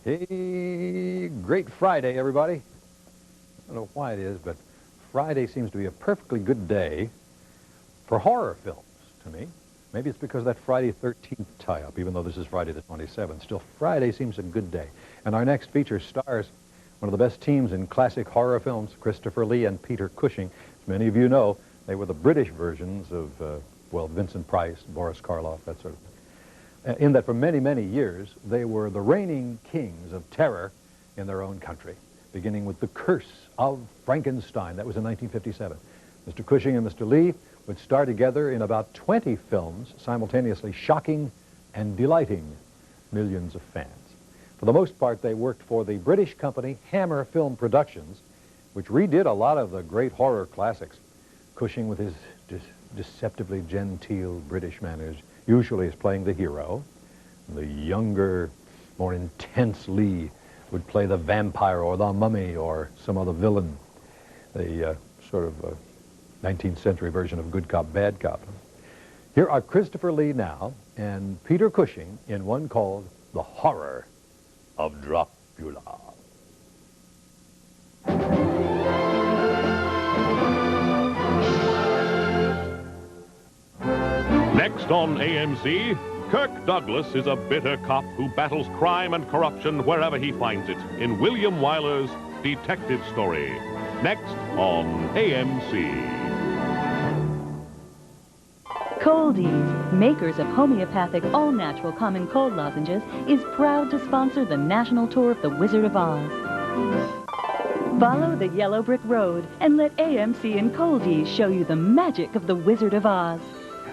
Hey, great Friday, everybody. I don't know why it is, but Friday seems to be a perfectly good day for horror films to me. Maybe it's because of that Friday 13th tie-up, even though this is Friday the 27th. Still, Friday seems a good day. And our next feature stars one of the best teams in classic horror films, Christopher Lee and Peter Cushing. As many of you know, they were the British versions of, well, Vincent Price, Boris Karloff, that sort of thing. In that for many, many years, they were the reigning kings of terror in their own country, beginning with The Curse of Frankenstein. That was in 1957. Mr. Cushing and Mr. Lee would star together in about 20 films, simultaneously shocking and delighting millions of fans. For the most part, they worked for the British company Hammer Film Productions, which redid a lot of the great horror classics. Cushing, with his deceptively genteel British manners, usually is playing the hero. The younger, more intense Lee would play the vampire or the mummy or some other villain, the sort of 19th century version of good cop, bad cop. Here are Christopher Lee now and Peter Cushing in one called The Horror of Dracula. Next on AMC, Kirk Douglas is a bitter cop who battles crime and corruption wherever he finds it in William Wyler's detective story. Next on AMC. Coldies, makers of homeopathic all-natural common cold lozenges, is proud to sponsor the national tour of The Wizard of Oz. Follow the yellow brick road and let AMC and Coldies show you the magic of The Wizard of Oz.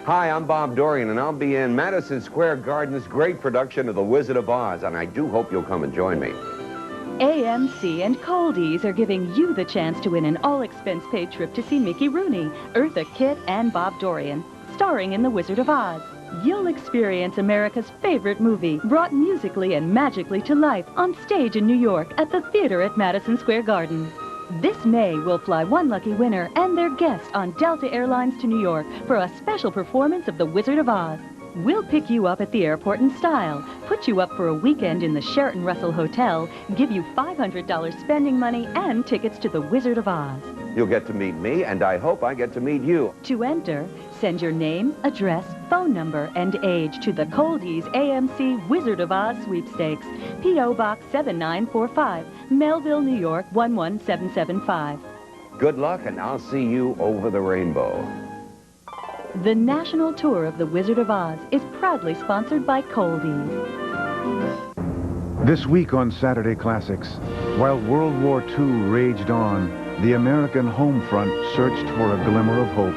Hi, I'm Bob Dorian, and I'll be in Madison Square Garden's great production of The Wizard of Oz, and I do hope you'll come and join me. AMC and Coldies are giving you the chance to win an all-expense-paid trip to see Mickey Rooney, Eartha Kitt, and Bob Dorian, starring in The Wizard of Oz. You'll experience America's favorite movie, brought musically and magically to life on stage in New York at the theater at Madison Square Garden. This May, we'll fly one lucky winner and their guest on Delta Airlines to New York for a special performance of The Wizard of Oz. We'll pick you up at the airport in style, put you up for a weekend in the Sheraton Russell Hotel, give you $500 spending money and tickets to The Wizard of Oz. You'll get to meet me, and I hope I get to meet you. To enter, send your name, address, phone number, and age to the Coldies AMC Wizard of Oz sweepstakes, P.O. Box 7945, Melville, New York 11775. Good luck, and I'll see you over the rainbow. The national tour of The Wizard of Oz is proudly sponsored by Coldies. This week on Saturday Classics, while World War II raged on, the American home front searched for a glimmer of hope,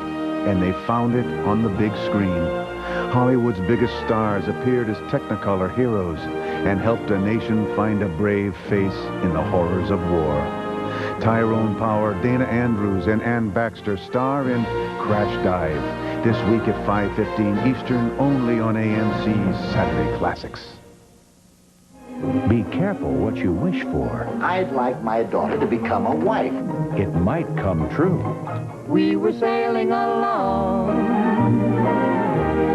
and they found it on the big screen. Hollywood's biggest stars appeared as Technicolor heroes and helped a nation find a brave face in the horrors of war. Tyrone Power, Dana Andrews, and Ann Baxter star in Crash Dive, this week at 5:15 Eastern, only on AMC's Saturday Classics. Be careful what you wish for. I'd like my daughter to become a wife. It might come true. We were sailing along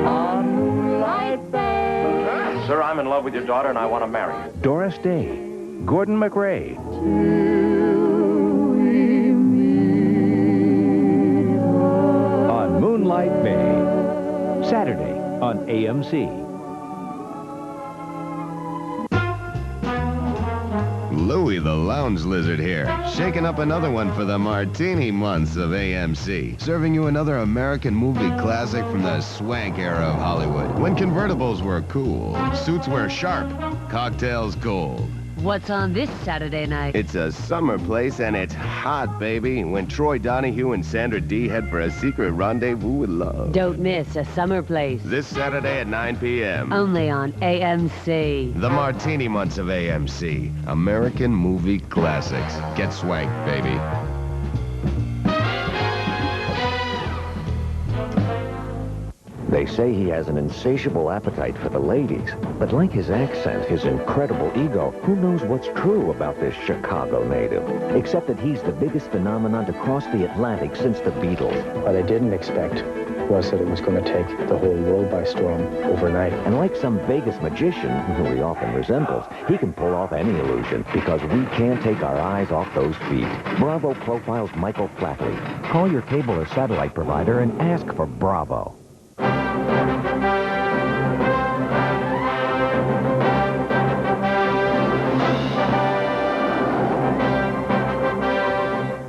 on Moonlight Bay. Sir, I'm in love with your daughter and I want to marry you. Doris Day, Gordon McRae. On Moonlight Bay, Saturday on AMC. Louie the Lounge Lizard here, shaking up another one for the martini months of AMC, serving you another American movie classic from the swank era of Hollywood, when convertibles were cool, suits were sharp, cocktails cold. What's on this Saturday night? It's a summer place and it's hot, baby, when Troy Donahue and Sandra Dee head for a secret rendezvous with love. Don't miss A Summer Place. This Saturday at 9 p.m. Only on AMC. The martini months of AMC, American movie classics. Get swanked, baby. They say he has an insatiable appetite for the ladies, but like his accent, his incredible ego, who knows what's true about this Chicago native? Except that he's the biggest phenomenon to cross the Atlantic since the Beatles. But I didn't expect was that it was going to take the whole world by storm overnight. And like some Vegas magician, who he often resembles, he can pull off any illusion because we can't take our eyes off those feet. Bravo profiles Michael Flatley. Call your cable or satellite provider and ask for Bravo.